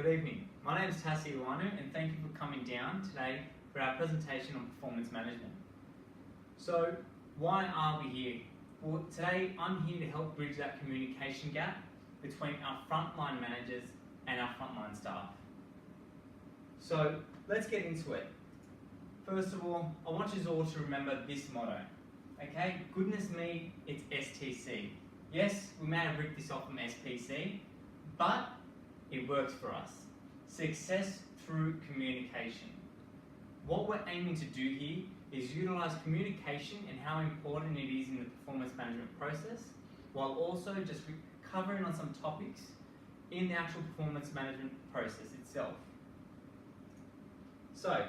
Good evening. My name is Tassi Iwanu and thank you for coming down today for our presentation on performance management. So, why are we here? Well, today I'm here to help bridge that communication gap between our frontline managers and our frontline staff. So, let's get into it. First of all, I want you all to remember this motto. Okay, goodness me, it's STC. Yes, we may have ripped this off from SPC, but it works for us. Success through communication. What we're aiming to do here is utilize communication and how important it is in the performance management process, while also just covering on some topics in the actual performance management process itself. So,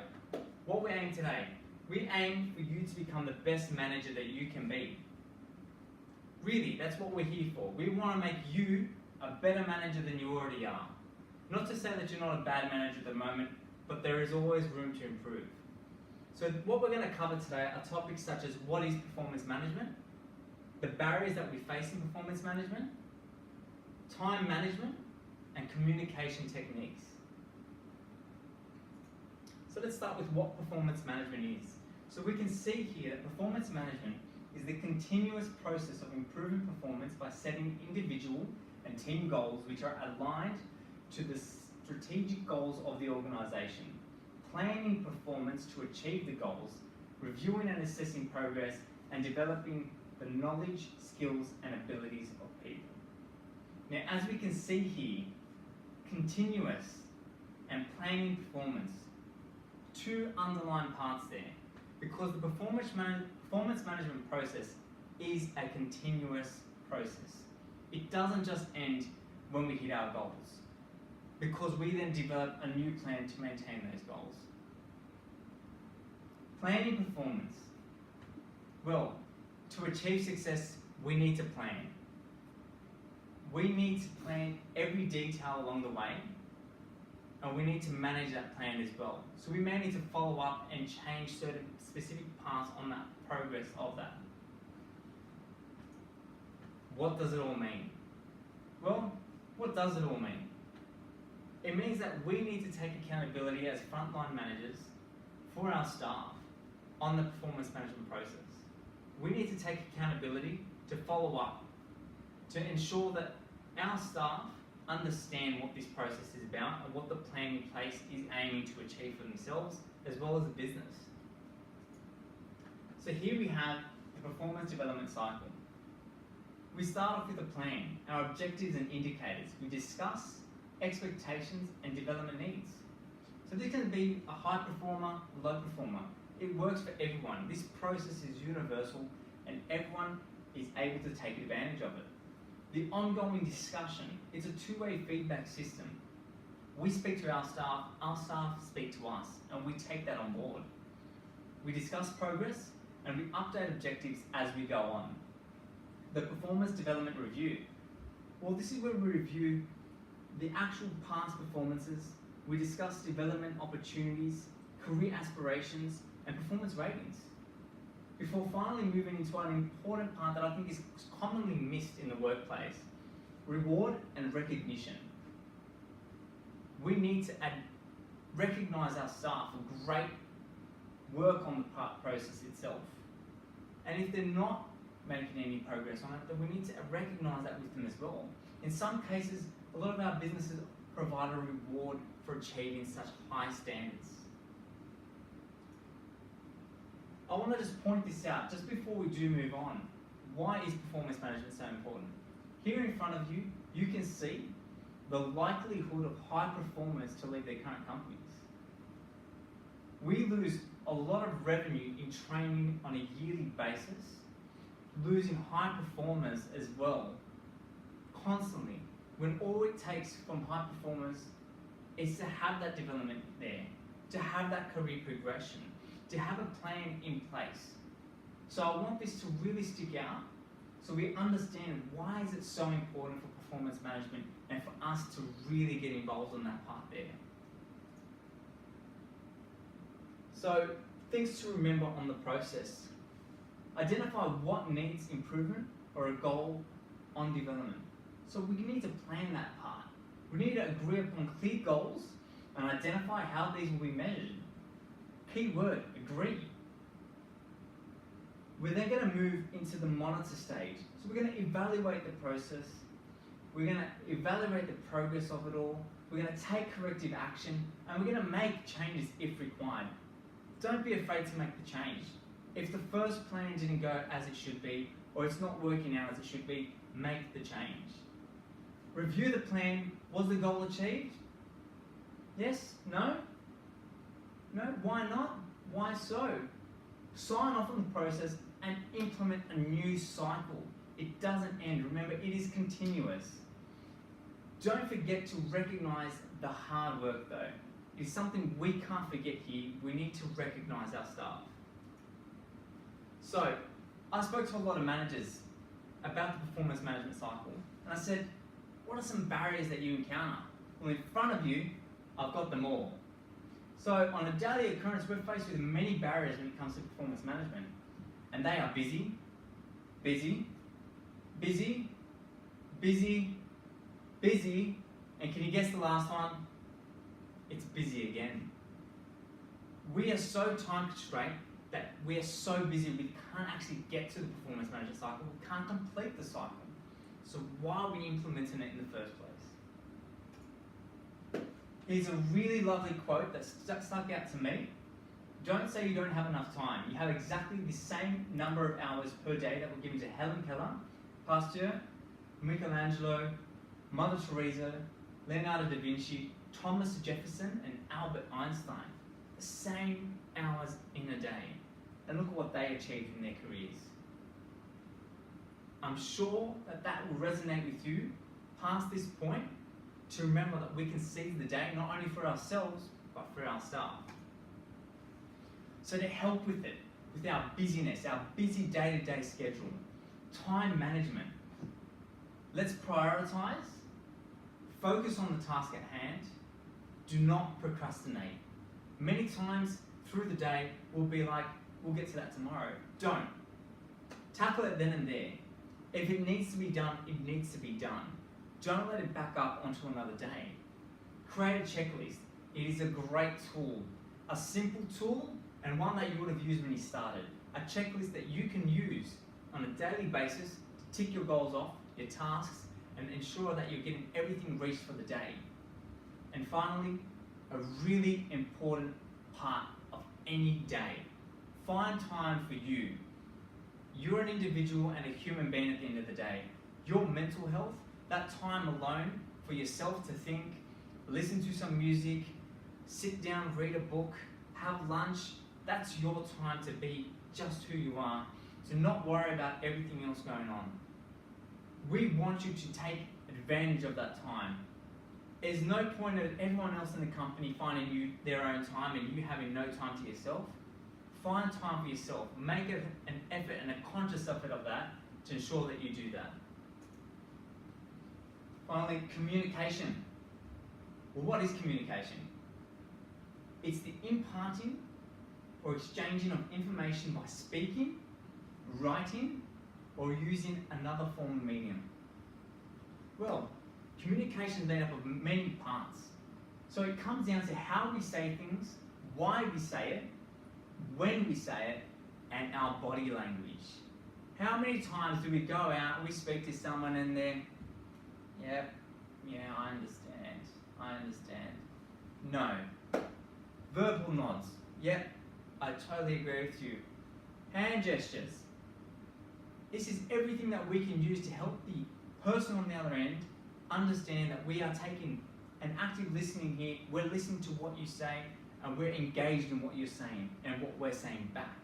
what we aim today, we aim for you to become the best manager that you can be. Really, that's what we're here for. We want to make you a better manager than you already are. Not to say that you're not a bad manager at the moment, but there is always room to improve. So what we're going to cover today are topics such as what is performance management, the barriers that we face in performance management, time management, and communication techniques. So let's start with what performance management is. So we can see here that performance management is the continuous process of improving performance by setting individual and team goals which are aligned to the strategic goals of the organisation, planning performance to achieve the goals, reviewing and assessing progress, and developing the knowledge, skills and abilities of people. Now, as we can see here, continuous and planning performance, two underlying parts there, because the performance management process is a continuous process. It doesn't just end when we hit our goals, because we then develop a new plan to maintain those goals. Planning performance. Well, to achieve success, we need to plan. We need to plan every detail along the way, and we need to manage that plan as well. So we may need to follow up and change certain specific parts on that progress of that. What does it all mean? Well, what does it all mean? It means that we need to take accountability as frontline managers for our staff on the performance management process. We need to take accountability to follow up, to ensure that our staff understand what this process is about and what the plan in place is aiming to achieve for themselves as well as the business. So here we have the performance development cycle. We start off with a plan, our objectives and indicators. We discuss expectations and development needs. So this can be a high performer, low performer. It works for everyone. This process is universal and everyone is able to take advantage of it. The ongoing discussion, it's a two-way feedback system. We speak to our staff speak to us, and we take that on board. We discuss progress and we update objectives as we go on. The performance development review. Well, this is where we review the actual past performances, we discuss development opportunities, career aspirations, and performance ratings. Before finally moving into an important part that I think is commonly missed in the workplace, reward and recognition. We need to recognise our staff for great work on the process itself. And if they're not making any progress on it, then we need to recognise that with them as well. In some cases, a lot of our businesses provide a reward for achieving such high standards. I want to just point this out, just before we do move on. Why is performance management so important? Here in front of you, you can see the likelihood of high performers to leave their current companies. We lose a lot of revenue in training on a yearly basis, losing high performers as well, constantly, when all it takes from high performers is to have that development there, to have that career progression, to have a plan in place. So I want this to really stick out so we understand why is it so important for performance management and for us to really get involved in that part there. So things to remember on the process. Identify what needs improvement or a goal on development. So we need to plan that part. We need to agree upon clear goals and identify how these will be measured. Key word, agree. We're then going to move into the monitor stage. So we're going to evaluate the process. We're going to evaluate the progress of it all. We're going to take corrective action, and we're going to make changes if required. Don't be afraid to make the change. If the first plan didn't go as it should be, or it's not working out as it should be, make the change. Review the plan. Was the goal achieved? Yes? No? No? Why not? Why so? Sign off on the process and implement a new cycle. It doesn't end. Remember, it is continuous. Don't forget to recognize the hard work though. It's something we can't forget here. We need to recognize our staff. So, I spoke to a lot of managers about the performance management cycle, and I said, what are some barriers that you encounter? Well, in front of you, I've got them all. So, on a daily occurrence, we're faced with many barriers when it comes to performance management, and they are busy, busy, busy, busy, busy, and can you guess the last one? It's busy again. We are so time constrained that we are so busy we can't actually get to the performance management cycle, we can't complete the cycle. So why are we implementing it in the first place? Here's a really lovely quote that stuck out to me. Don't say you don't have enough time. You have exactly the same number of hours per day that were given to Helen Keller, Pasteur, Michelangelo, Mother Teresa, Leonardo da Vinci, Thomas Jefferson, and Albert Einstein. The same hours in a day. And look at what they achieved in their careers. I'm sure that that will resonate with you past this point, to remember that we can seize the day not only for ourselves, but for our staff. So to help with it, with our busyness, our busy day-to-day schedule, time management, let's prioritize, focus on the task at hand, do not procrastinate. Many times through the day, we'll be like, we'll get to that tomorrow. Don't. Tackle it then and there. If it needs to be done, it needs to be done. Don't let it back up onto another day. Create a checklist. It is a great tool. A simple tool, and one that you would have used when you started. A checklist that you can use on a daily basis to tick your goals off, your tasks, and ensure that you're getting everything reached for the day. And finally, a really important part of any day. Find time for you. You're an individual and a human being at the end of the day. Your mental health, that time alone for yourself to think, listen to some music, sit down, read a book, have lunch, that's your time to be just who you are, to not worry about everything else going on. We want you to take advantage of that time. There's no point of everyone else in the company finding you their own time and you having no time to yourself. Find time for yourself. Make it an effort and a conscious effort of that to ensure that you do that. Finally, communication. Well, what is communication? It's the imparting or exchanging of information by speaking, writing, or using another form of medium. Well, communication is made up of many parts. So it comes down to how we say things, why we say it, when we say it, and our body language. How many times do we go out, we speak to someone and they're, yeah, I understand. No. Verbal nods. Yep, I totally agree with you. Hand gestures. This is everything that we can use to help the person on the other end understand that we are taking an active listening here. We're listening to what you say and we're engaged in what you're saying and what we're saying back.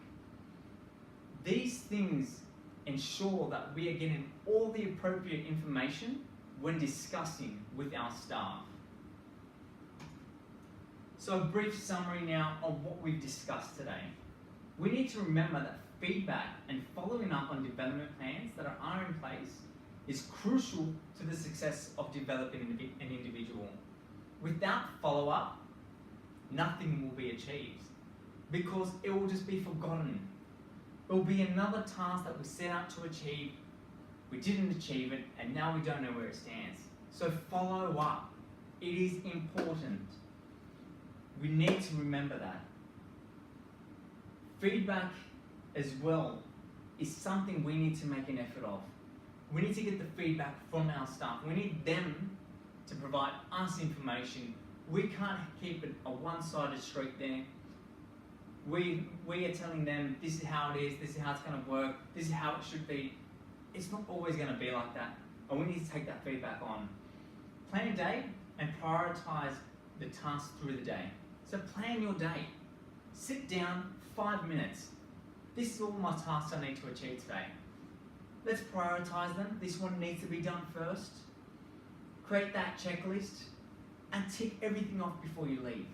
These things ensure that we are getting all the appropriate information when discussing with our staff. So a brief summary now of what we've discussed today. We need to remember that feedback and following up on development plans that are in place is crucial to the success of developing an individual. Without follow-up, nothing will be achieved because it will just be forgotten. It will be another task that we set out to achieve, we didn't achieve it, and now we don't know where it stands. So follow up. It is important. We need to remember that. Feedback as well is something we need to make an effort of. We need to get the feedback from our staff. We need them to provide us information. We can't keep it a one-sided street there. We are telling them this is how it is, this is how it's going to work, this is how it should be. It's not always going to be like that, and we need to take that feedback on. Plan your day and prioritize the tasks through the day. So plan your day. Sit down 5 minutes. This is all my tasks I need to achieve today. Let's prioritize them. This one needs to be done first. Create that checklist and tick everything off before you leave.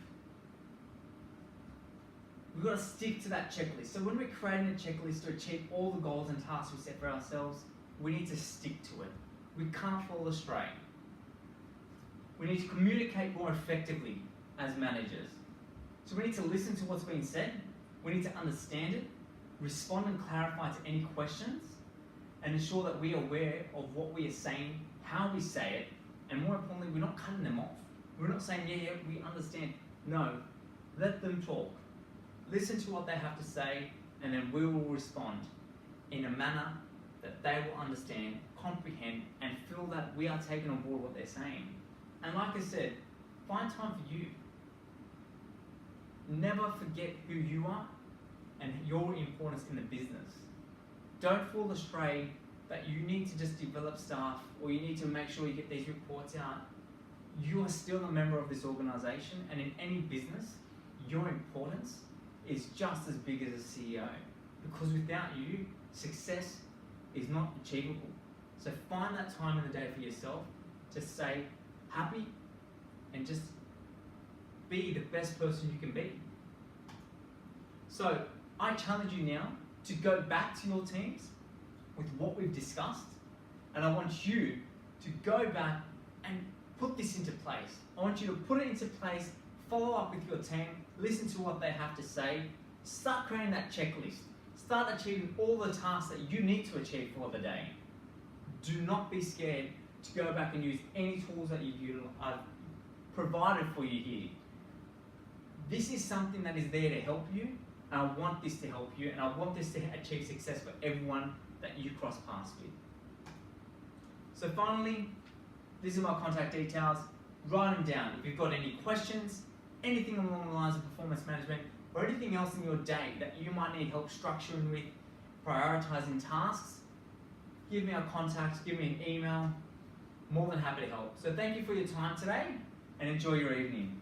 We've got to stick to that checklist. So when we're creating a checklist to achieve all the goals and tasks we set for ourselves, we need to stick to it. We can't fall astray. We need to communicate more effectively as managers. So we need to listen to what's being said. We need to understand it, respond and clarify to any questions, and ensure that we are aware of what we are saying, how we say it, and more importantly, we're not cutting them off. We're not saying, yeah, we understand. No, let them talk. Listen to what they have to say, and then we will respond in a manner that they will understand, comprehend, and feel that we are taking on board what they're saying. And like I said, find time for you. Never forget who you are and your importance in the business. Don't fall astray that you need to just develop staff or you need to make sure you get these reports out. You are still a member of this organization, and in any business, your importance is just as big as a CEO, because without you, success is not achievable. So find that time in the day for yourself to stay happy and just be the best person you can be. So I challenge you now to go back to your teams with what we've discussed, and I want you to go back and put this into place. I want you to put it into place, follow up with your team, listen to what they have to say, start creating that checklist, start achieving all the tasks that you need to achieve for the day. Do not be scared to go back and use any tools that I've provided for you here. This is something that is there to help you, and I want this to help you, and I want this to achieve success for everyone that you cross paths with. So finally, these are my contact details. Write them down. If you've got any questions, anything along the lines of performance management, or anything else in your day that you might need help structuring with, prioritizing tasks, give me a contact, give me an email. More than happy to help. So thank you for your time today, and enjoy your evening.